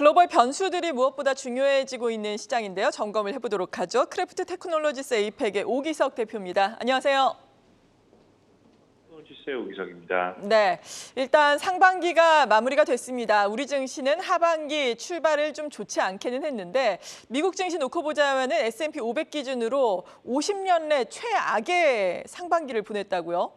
글로벌 변수들이 무엇보다 중요해지고 있는 시장인데요. 점검을 해보도록 하죠. 크래프트 테크놀로지스 에이펙의 오기석 대표입니다. 안녕하세요. 테크놀로지스의 오기석입니다. 네, 일단 상반기가 마무리가 됐습니다. 우리 증시는 하반기 출발을 좀 좋지 않게는 했는데 미국 증시 놓고 보자면 S&P 500 기준으로 50년 내 최악의 상반기를 보냈다고요?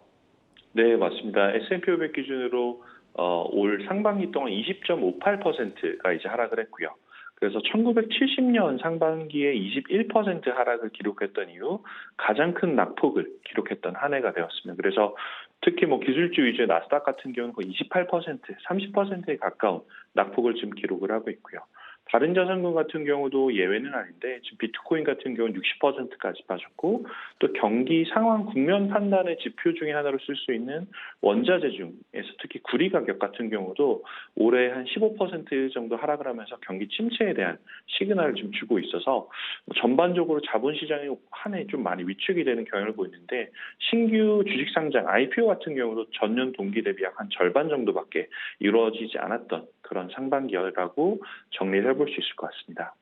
네, 맞습니다. S&P 500 기준으로 올 상반기 동안 20.58%가 이제 하락을 했고요. 그래서 1970년 상반기에 21% 하락을 기록했던 이후 가장 큰 낙폭을 기록했던 한 해가 되었습니다. 그래서 특히 기술주 위주의 나스닥 같은 경우는 거의 28%, 30%에 가까운 낙폭을 지금 기록을 하고 있고요. 다른 자산군 같은 경우도 예외는 아닌데 지금 비트코인 같은 경우는 60%까지 빠졌고 또 경기 상황 국면 판단의 지표 중에 하나로 쓸 수 있는 원자재 중에서 특히 구리 가격 같은 경우도 올해 한 15% 정도 하락을 하면서 경기 침체에 대한 시그널을 좀 주고 있어서 전반적으로 자본시장이 한 해 좀 많이 위축이 되는 경향을 보이는데 신규 주식 상장 IPO 같은 경우도 전년 동기 대비 약 한 절반 정도밖에 이루어지지 않았던 그런 상반기라고 정리를 해볼 수 있을 것 같습니다.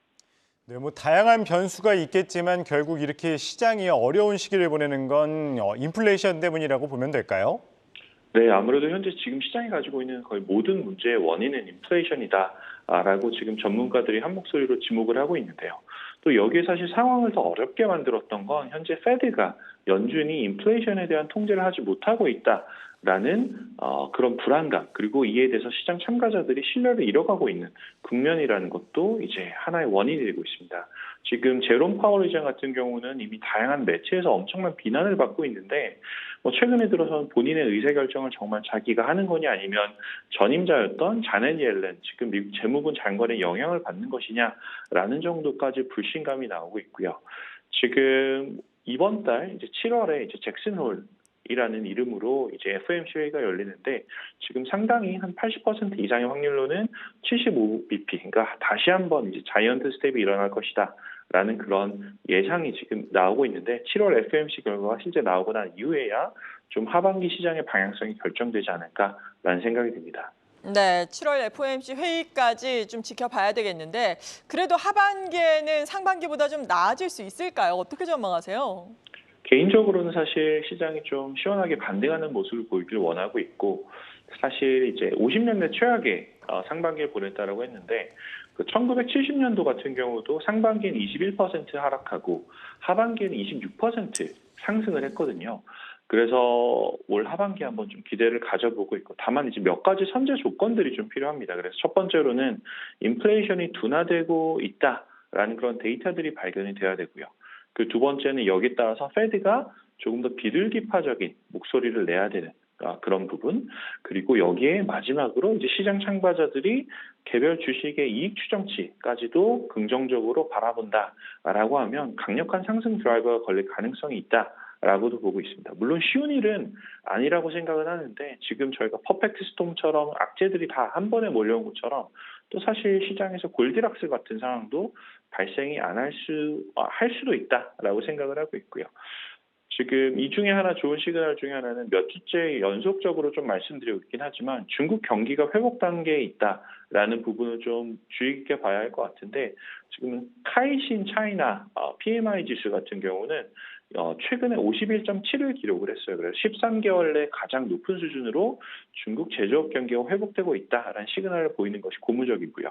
네, 다양한 변수가 있겠지만 결국 이렇게 시장이 어려운 시기를 보내는 건 인플레이션 때문이라고 보면 될까요? 네, 아무래도 현재 지금 시장이 가지고 있는 거의 모든 문제의 원인은 인플레이션이다라고 지금 전문가들이 한 목소리로 지목을 하고 있는데요. 또 여기에 사실 상황을 더 어렵게 만들었던 건 현재 페드가 연준이 인플레이션에 대한 통제를 하지 못하고 있다라는 그런 불안감, 그리고 이에 대해서 시장 참가자들이 신뢰를 잃어가고 있는 국면이라는 것도 이제 하나의 원인이 되고 있습니다. 지금 제롬 파월 의장 같은 경우는 이미 다양한 매체에서 엄청난 비난을 받고 있는데 최근에 들어서는 본인의 의사결정을 정말 자기가 하는 거냐 아니면 전임자였던 자넷 옐렌, 지금 미국 재무부 장관의 영향을 받는 것이냐라는 정도까지 불신감이 나오고 있고요. 지금 이번 달 이제 7월에 이제 잭슨 홀이라는 이름으로 이제 FOMC 회의가 열리는데 지금 상당히 한 80% 이상의 확률로는 75bp, 그러니까 다시 한번 이제 자이언트 스텝이 일어날 것이다. 라는 그런 예상이 지금 나오고 있는데 7월 FOMC 결과가 실제 나오고 난 이후에야 좀 하반기 시장의 방향성이 결정되지 않을까라는 생각이 듭니다. 네, 7월 FOMC 회의까지 좀 지켜봐야 되겠는데 그래도 하반기에는 상반기보다 좀 나아질 수 있을까요? 어떻게 전망하세요? 개인적으로는 사실 시장이 좀 시원하게 반등하는 모습을 보이길 원하고 있고 사실 이제 50년대 최악의 상반기를 보냈다라고 했는데 그 1970년도 같은 경우도 상반기는 21% 하락하고 하반기는 26% 상승을 했거든요. 그래서 올 하반기 한번 좀 기대를 가져보고 있고 다만 이제 몇 가지 선제 조건들이 좀 필요합니다. 그래서 첫 번째로는 인플레이션이 둔화되고 있다라는 그런 데이터들이 발견이 돼야 되고요. 그 두 번째는 여기에 따라서 페드가 조금 더 비둘기파적인 목소리를 내야 되는 그런 부분, 그리고 여기에 마지막으로 이제 시장 참가자들이 개별 주식의 이익 추정치까지도 긍정적으로 바라본다라고 하면 강력한 상승 드라이버가 걸릴 가능성이 있다라고도 보고 있습니다. 물론 쉬운 일은 아니라고 생각은 하는데 지금 저희가 퍼펙트 스톰처럼 악재들이 다 한 번에 몰려온 것처럼 또 사실 시장에서 골디락스 같은 상황도 발생이 할 수도 있다라고 생각을 하고 있고요. 지금 이 중에 하나 좋은 시그널 중에 하나는 몇 주째 연속적으로 좀 말씀드리고 있긴 하지만 중국 경기가 회복 단계에 있다라는 부분을 좀 주의 깊게 봐야 할 것 같은데 지금 카이신 차이나 PMI 지수 같은 경우는 최근에 51.7을 기록을 했어요. 그래서 13개월 내 가장 높은 수준으로 중국 제조업 경기가 회복되고 있다라는 시그널을 보이는 것이 고무적이고요.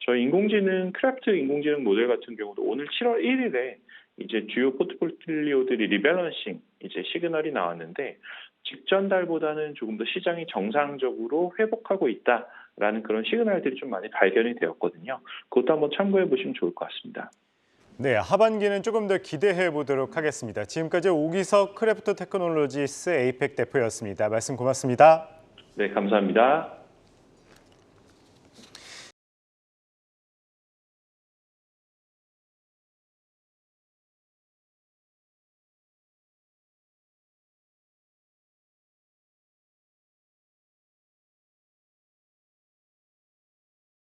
저희 인공지능 크래프트 인공지능 모델 같은 경우도 오늘 7월 1일에 이제 주요 포트폴리오들이 리밸런싱 이제 시그널이 나왔는데 직전 달보다는 조금 더 시장이 정상적으로 회복하고 있다라는 그런 시그널들이 좀 많이 발견이 되었거든요. 그것도 한번 참고해 보시면 좋을 것 같습니다. 네, 하반기는 조금 더 기대해 보도록 하겠습니다. 지금까지 오기석 크래프트 테크놀로지스 에이펙 대표였습니다. 말씀 고맙습니다. 네, 감사합니다.